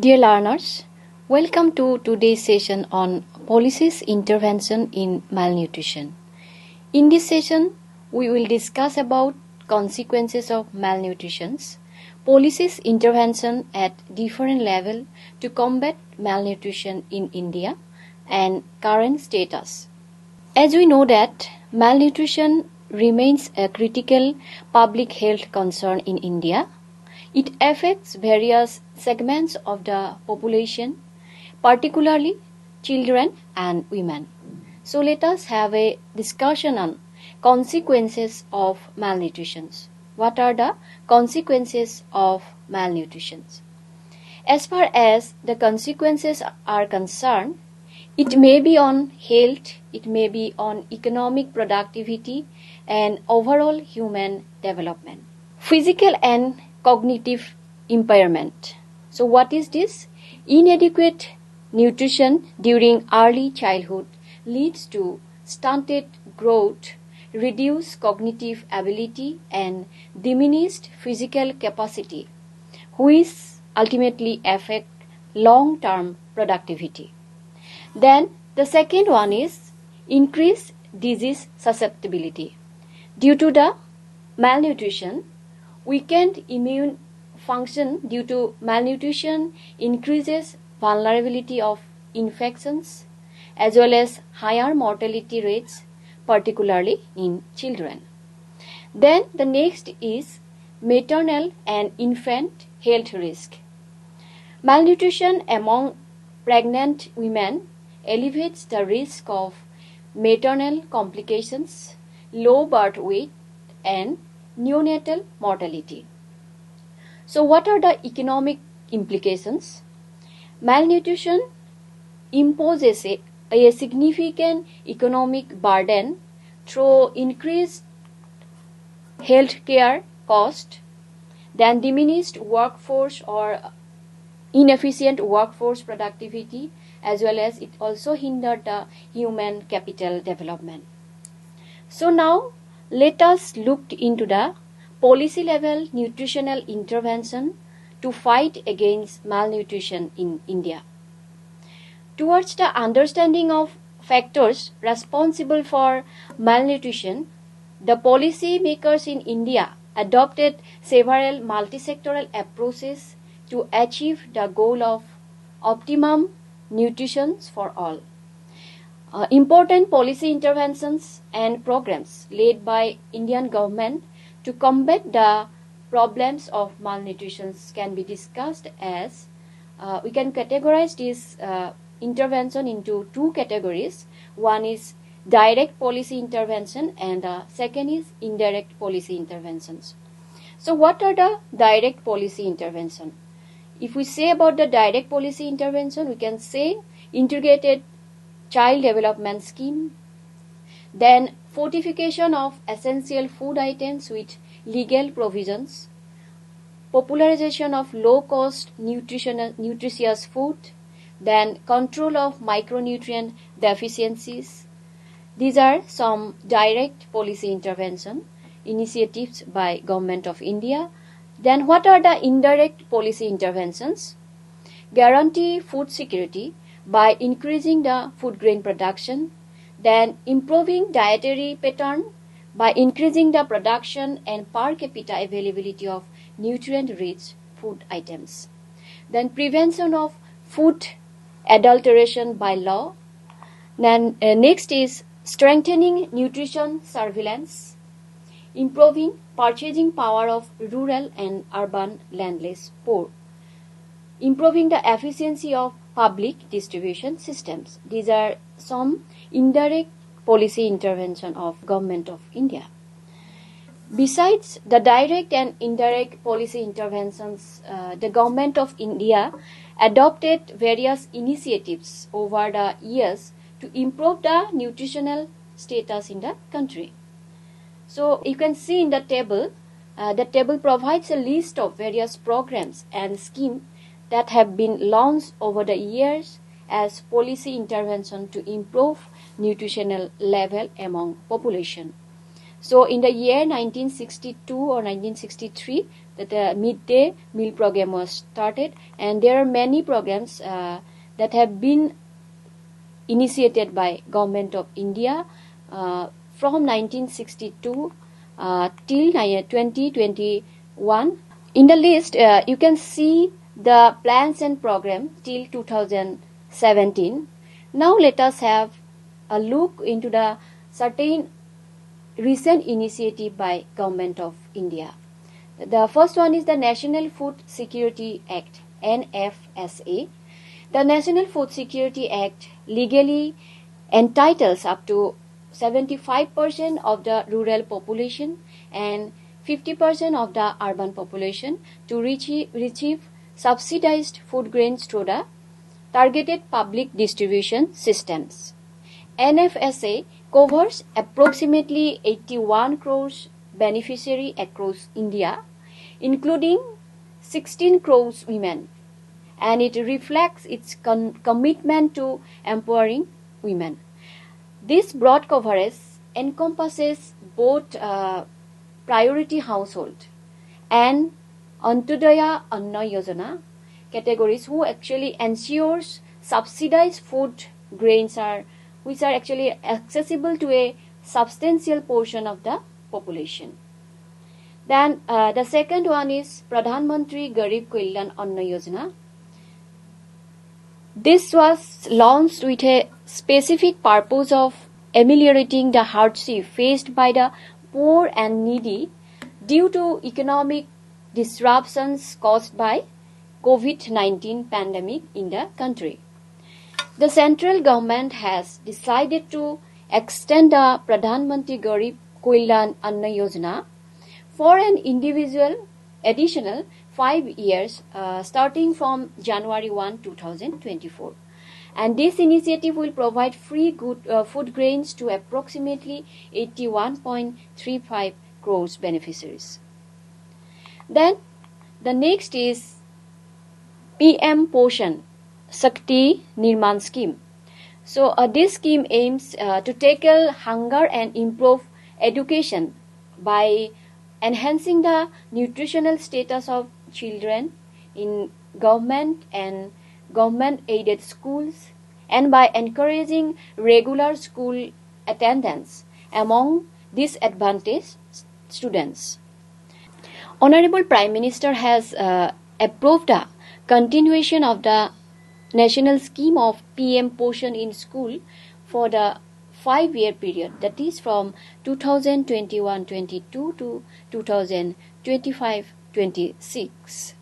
Dear learners, welcome to today's session on policies intervention in malnutrition. In this session, we will discuss about consequences of malnutrition, policies intervention at different level to combat malnutrition in India, and current status. As we know that malnutrition remains a critical public health concern in India. It affects various segments of the population, particularly children and women. So let us have a discussion on consequences of malnutrition. What are the consequences of malnutrition? As far as the consequences are concerned, it may be on health, it may be on economic productivity and overall human development. Physical and cognitive impairment. So what is this? Inadequate nutrition during early childhood leads to stunted growth, reduced cognitive ability and diminished physical capacity, which ultimately affect long-term productivity. Then the second one is increased disease susceptibility. Due to the malnutrition, weakened immune function due to malnutrition increases vulnerability of infections as well as higher mortality rates, particularly in children. Then the next is maternal and infant health risk. Malnutrition among pregnant women elevates the risk of maternal complications, low birth weight, and neonatal mortality. So what are the economic implications? Malnutrition imposes a significant economic burden through increased healthcare cost, then diminished workforce or inefficient workforce productivity, as well as it also hindered the human capital development. So now let us look into the policy level nutritional intervention to fight against malnutrition in India. Towards the understanding of factors responsible for malnutrition, the policy makers in India adopted several multi-sectoral approaches to achieve the goal of optimum nutrition for all. Important policy interventions and programs led by Indian government to combat the problems of malnutrition can be discussed as we can categorize this intervention into two categories. One is direct policy intervention and second is indirect policy interventions. So what are the direct policy intervention? If we say about the direct policy intervention, we can say integrated child development scheme, then fortification of essential food items with legal provisions, popularization of low-cost nutritious food, then control of micronutrient deficiencies. These are some direct policy intervention initiatives by Government of India. Then what are the indirect policy interventions? Guarantee food security by increasing the food grain production, then improving dietary pattern by increasing the production and per capita availability of nutrient-rich food items. Then prevention of food adulteration by law. Then next is strengthening nutrition surveillance, improving purchasing power of rural and urban landless poor, improving the efficiency of public distribution systems. These are some indirect policy intervention of Government of India. Besides the direct and indirect policy interventions, the Government of India adopted various initiatives over the years to improve the nutritional status in the country. So you can see in the table provides a list of various programs and schemes that have been launched over the years as policy intervention to improve nutritional level among population. So in the year 1962 or 1963, the midday meal program was started, and there are many programs that have been initiated by Government of India from 1962 till 2021. In the list, you can see the plans and program till 2017. Now let us have a look into the certain recent initiative by Government of India. The first one is the National Food Security Act, NFSA. The National Food Security Act legally entitles up to 75% of the rural population and 50% of the urban population to receive subsidized food grains through the targeted public distribution systems. NFSA covers approximately 81 crores beneficiaries across India, including 16 crores women, and it reflects its commitment to empowering women. This broad coverage encompasses both priority household and Antyodaya Anna Yojana categories, who actually ensures subsidized food grains which are actually accessible to a substantial portion of the population. Then the second one is Pradhan Mantri Garib Kalyan Anna Yojana. This was launched with a specific purpose of ameliorating the hardship faced by the poor and needy due to economic disruptions caused by COVID-19 pandemic in the country. The central government has decided to extend the Pradhan Mantri Garib Kalyan Anna Yojana for an individual additional 5 years starting from January 1, 2024. And this initiative will provide free food grains to approximately 81.35 crores beneficiaries. Then the next is PM Poshan Shakti Nirman Scheme. So this scheme aims to tackle hunger and improve education by enhancing the nutritional status of children in government and government-aided schools, and by encouraging regular school attendance among disadvantaged students. Honorable Prime Minister has approved the continuation of the national scheme of PM Poshan in school for the 5-year period, that is from 2021-22 to 2025-26.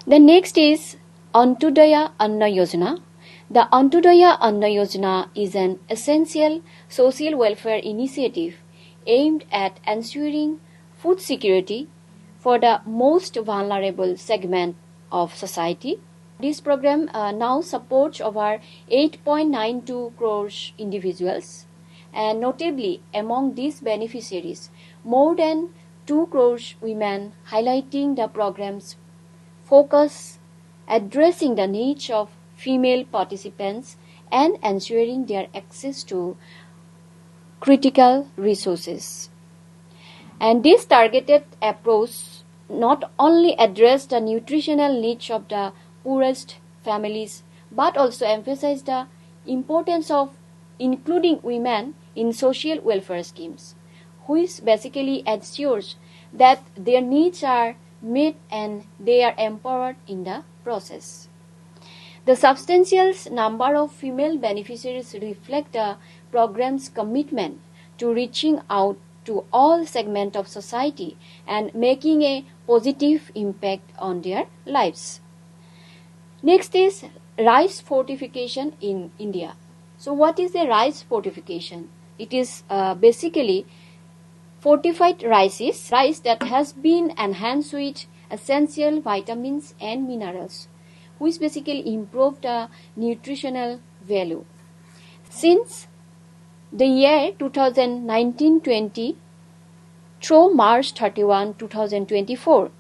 The next is Antyodaya Anna Yojana. The Antyodaya Anna Yojana is an essential social welfare initiative aimed at ensuring food security for the most vulnerable segment of society. This program now supports over 8.92 crores individuals, and notably among these beneficiaries, more than 2 crores women, highlighting the program's focus addressing the needs of female participants and ensuring their access to critical resources. And this targeted approach not only addressed the nutritional needs of the poorest families, but also emphasized the importance of including women in social welfare schemes, which basically ensures that their needs are met and they are empowered in the process. The substantial number of female beneficiaries reflect the program's commitment to reaching out to all segments of society and making a positive impact on their lives. Next is rice fortification in India. So what is the rice fortification? It is basically fortified rice that has been enhanced with essential vitamins and minerals, which basically improve the nutritional value. Since the year 2019-20 through March 31, 2024,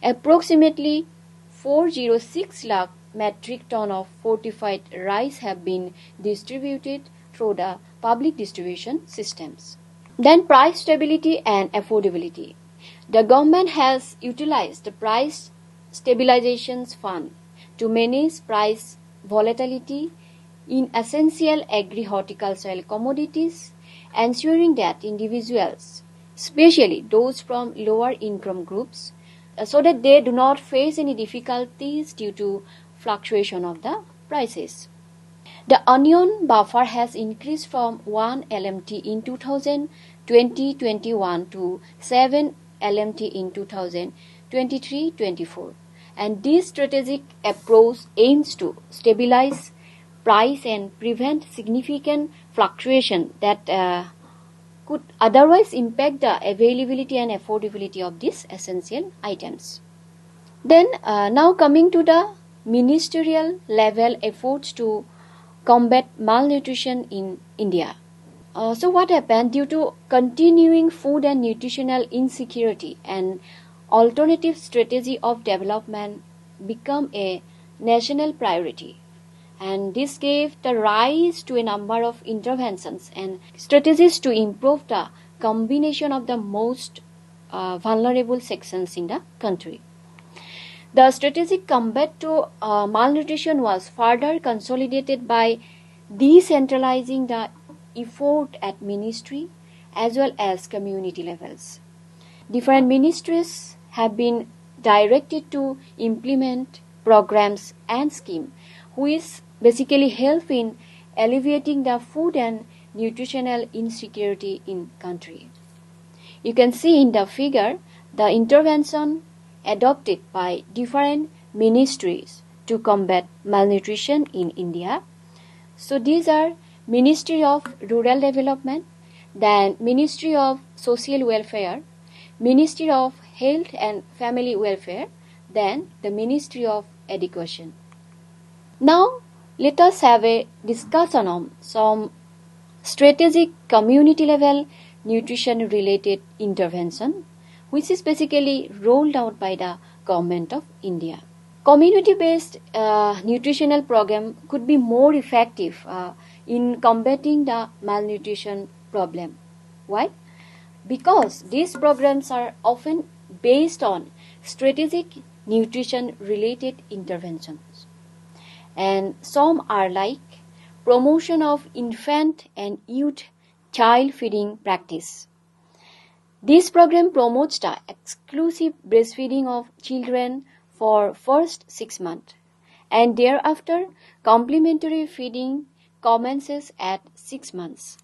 approximately 406 lakh metric ton of fortified rice have been distributed through the public distribution systems. Then price stability and affordability. The government has utilized the price stabilization fund to manage price volatility in essential agri-horticultural commodities, ensuring that individuals, especially those from lower income groups, so that they do not face any difficulties due to fluctuation of the prices. The onion buffer has increased from 1 LMT in 2020-21 to 7 LMT in 2023-24, and this strategic approach aims to stabilize price and prevent significant fluctuation that could otherwise impact the availability and affordability of these essential items. Then now coming to the ministerial level efforts to combat malnutrition in India. So what happened? Due to continuing food and nutritional insecurity, and alternative strategy of development become a national priority, and this gave the rise to a number of interventions and strategies to improve the combination of the most vulnerable sections in the country. The strategic combat to malnutrition was further consolidated by decentralizing the effort at ministry as well as community levels. Different ministries have been directed to implement programs and schemes which basically help in alleviating the food and nutritional insecurity in country. You can see in the figure the intervention adopted by different ministries to combat malnutrition in India. So these are Ministry of Rural Development, then Ministry of Social Welfare, Ministry of Health and Family Welfare, then the Ministry of Education. Now let us have a discussion on some strategic community level nutrition related intervention which is basically rolled out by the government of India. Community-based nutritional program could be more effective in combating the malnutrition problem. Why? Because these programs are often based on strategic nutrition-related interventions. And some are like promotion of infant and youth child feeding practice. This program promotes the exclusive breastfeeding of children for first 6 months, and thereafter complementary feeding commences at 6 months.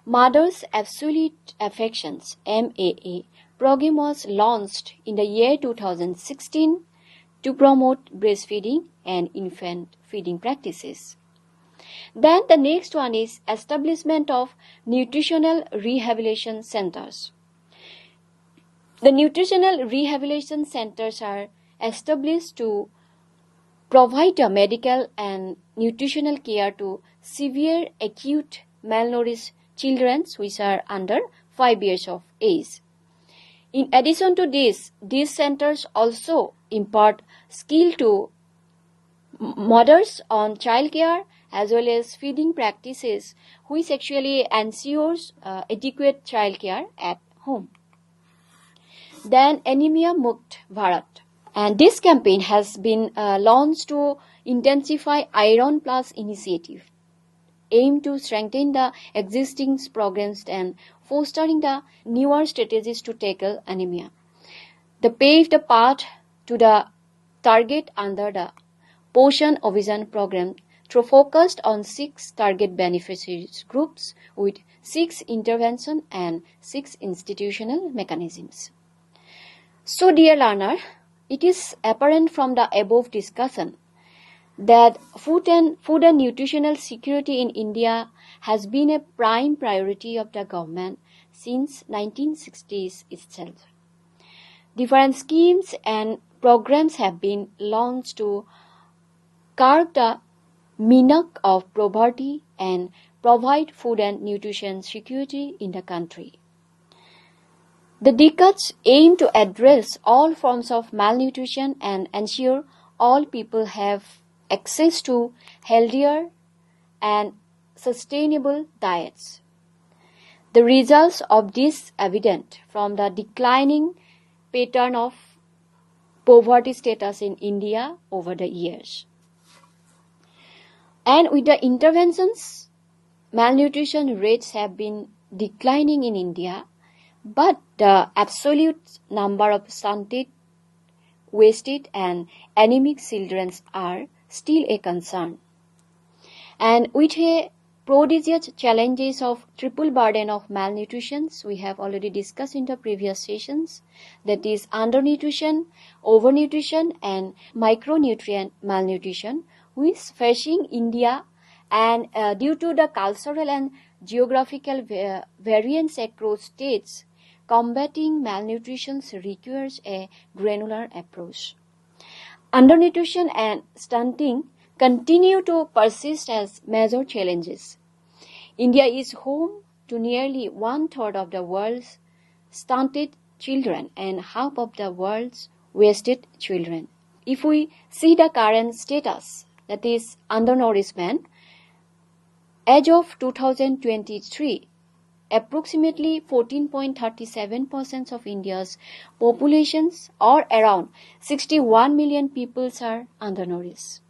Mother's Absolute Affections MAA program was launched in the year 2016 to promote breastfeeding and infant feeding practices. Then the next one is establishment of nutritional rehabilitation centers. The nutritional rehabilitation centers are established to provide a medical and nutritional care to severe acute malnourished children which are under 5 years of age. In addition to this, these centers also impart skill to mothers on child care as well as feeding practices which actually ensures adequate child care at home. Then Anemia Mukt Bharat. And this campaign has been launched to intensify Iron Plus initiative, aim to strengthen the existing programs and fostering the newer strategies to tackle anemia. They paved the path to the target under the Poshan Abhiyan program through focused on 6 target beneficiaries groups with 6 intervention and 6 institutional mechanisms. So dear learner, it is apparent from the above discussion that food and nutritional security in India has been a prime priority of the government since 1960s itself. Different schemes and programs have been launched to curb the menace of poverty and provide food and nutrition security in the country. The decades aim to address all forms of malnutrition and ensure all people have access to healthier and sustainable diets. The results of this evident from the declining pattern of poverty status in India over the years. And with the interventions, malnutrition rates have been declining in India, but the absolute number of stunted, wasted and anemic children are still a concern. And with a prodigious challenges of triple burden of malnutrition, we have already discussed in the previous sessions, that is undernutrition, overnutrition and micronutrient malnutrition, which is facing India, and due to the cultural and geographical variance across states, combating malnutrition requires a granular approach. Undernutrition and stunting continue to persist as major challenges. India is home to nearly one-third of the world's stunted children and half of the world's wasted children. If we see the current status, that is undernourishment, as of 2023, approximately 14.37% of India's populations, or around 61 million people, are undernourished.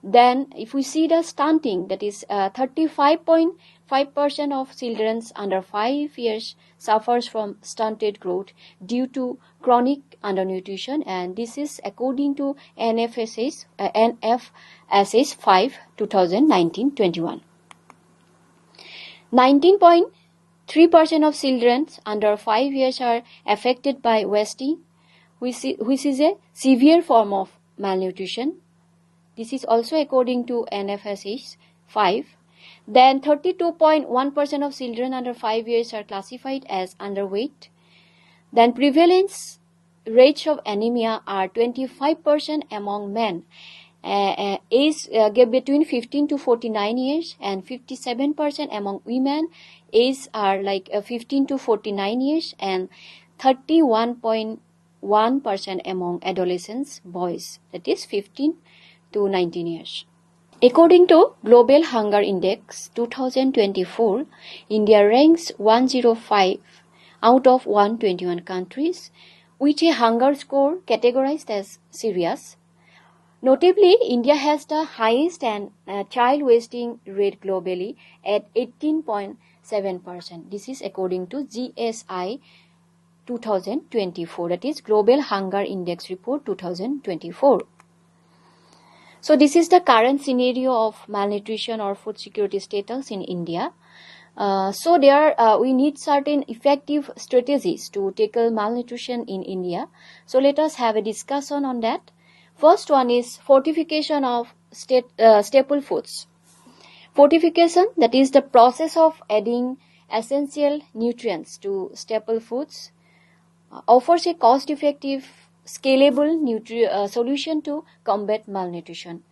Then, if we see the stunting, that is 35.5% of children under 5 years suffers from stunted growth due to chronic undernutrition, and this is according to NFSS 5 2019-21. 19.3% of children under 5 years are affected by wasting, which is a severe form of malnutrition. This is also according to NFSS 5. Then 32.1% of children under 5 years are classified as underweight. Then prevalence rates of anemia are 25% among men age between 15 to 49 years, and 57% among women age are 15 to 49 years, and 31.1% among adolescents boys, that is 15 to 19 years. According to Global Hunger Index 2024, India ranks 105 out of 121 countries with a hunger score categorized as serious. Notably, India has the highest child wasting rate globally at 18.7%. This is according to GSI 2024, that is Global Hunger Index Report 2024. So this is the current scenario of malnutrition or food security status in India. So we need certain effective strategies to tackle malnutrition in India. So let us have a discussion on that. First one is fortification of staple foods. Fortification, that is the process of adding essential nutrients to staple foods, offers a cost-effective, scalable solution to combat malnutrition.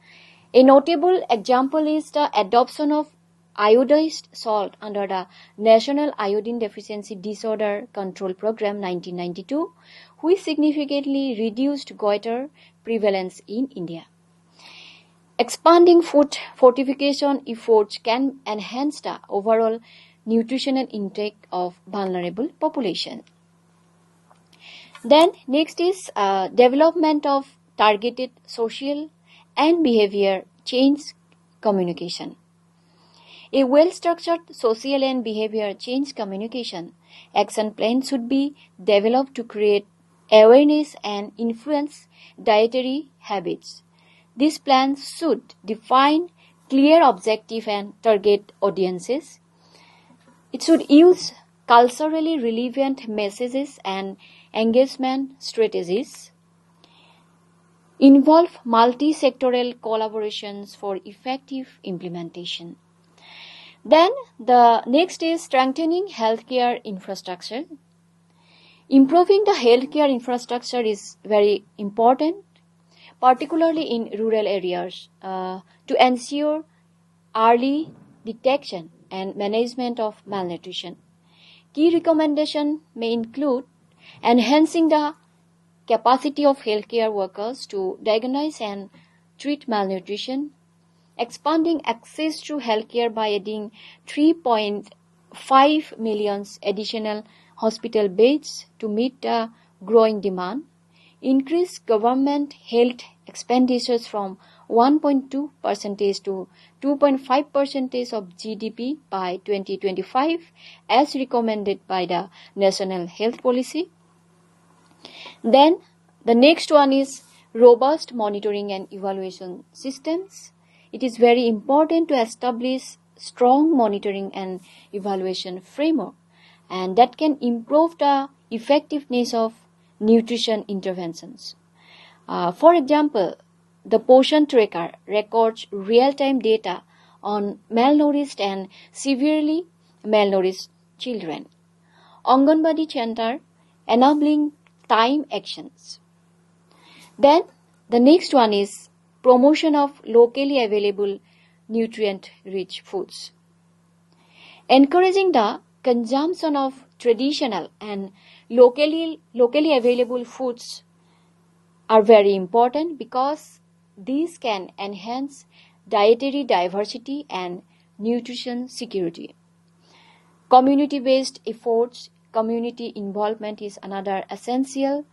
A notable example is the adoption of iodized salt under the National Iodine Deficiency Disorder Control Program 1992, which significantly reduced goiter prevalence in India. Expanding food fortification efforts can enhance the overall nutritional intake of vulnerable population. Then next is development of targeted social and behavior change communication. A well-structured social and behavior change communication action plan should be developed to create awareness and influence dietary habits. This plan should define clear objective and target audiences. It should use culturally relevant messages and engagement strategies, involve multi-sectoral collaborations for effective implementation. Then the next is strengthening healthcare infrastructure. Improving the healthcare infrastructure is very important, particularly in rural areas, to ensure early detection and management of malnutrition. Key recommendations may include enhancing the capacity of healthcare workers to diagnose and treat malnutrition, expanding access to healthcare by adding 3 5 million additional hospital beds to meet the growing demand, increase government health expenditures from 1.2% to 2.5% of GDP by 2025 as recommended by the National Health Policy. Then the next one is robust monitoring and evaluation systems. It is very important to establish strong monitoring and evaluation framework, and that can improve the effectiveness of nutrition interventions. For example, the Portion Tracker records real-time data on malnourished and severely malnourished children. Anganwadi Center enabling time actions. Then the next one is promotion of locally available nutrient-rich foods. Encouraging the consumption of traditional and locally available foods are very important because these can enhance dietary diversity and nutrition security. Community-based efforts, community involvement is another essential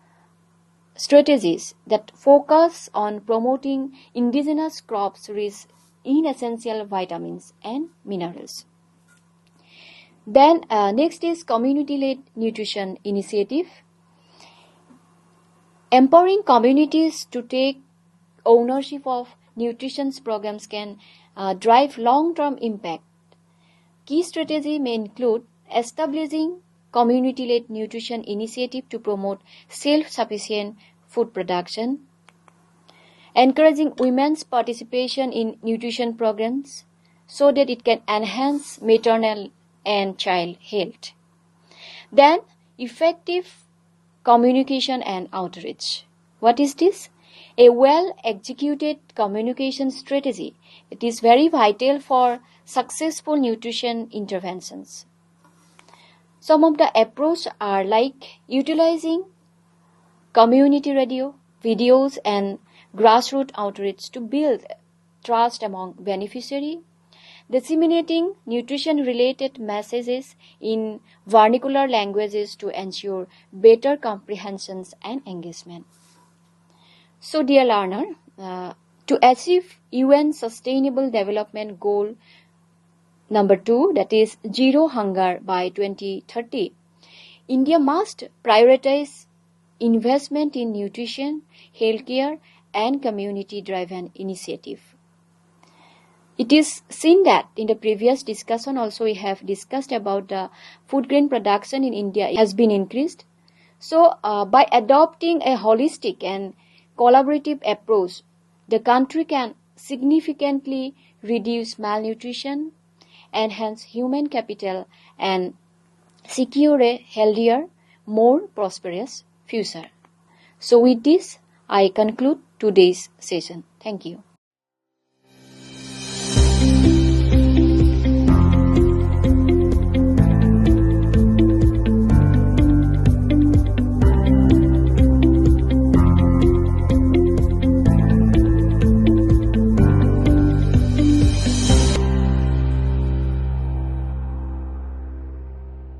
strategies that focus on promoting indigenous crops rich in essential vitamins and minerals. Then next is community-led nutrition initiative. Empowering communities to take ownership of nutrition programs can drive long-term impact. Key strategy may include establishing community-led nutrition initiative to promote self-sufficient food production, encouraging women's participation in nutrition programs so that it can enhance maternal and child health. Then, effective communication and outreach. What is this? A well-executed communication strategy. It is very vital for successful nutrition interventions. Some of the approaches are like utilizing community radio, videos, and grassroots outreach to build trust among beneficiaries, disseminating nutrition-related messages in vernacular languages to ensure better comprehensions and engagement. So, dear learner, to achieve UN Sustainable Development Goal number 2, that is zero hunger by 2030, India must prioritize investment in nutrition, healthcare, and community-driven initiative. It is seen that in the previous discussion also we have discussed about the food grain production in India has been increased. So by adopting a holistic and collaborative approach, the country can significantly reduce malnutrition, enhance human capital, and secure a healthier, more prosperous future. So with this, I conclude today's session. Thank you.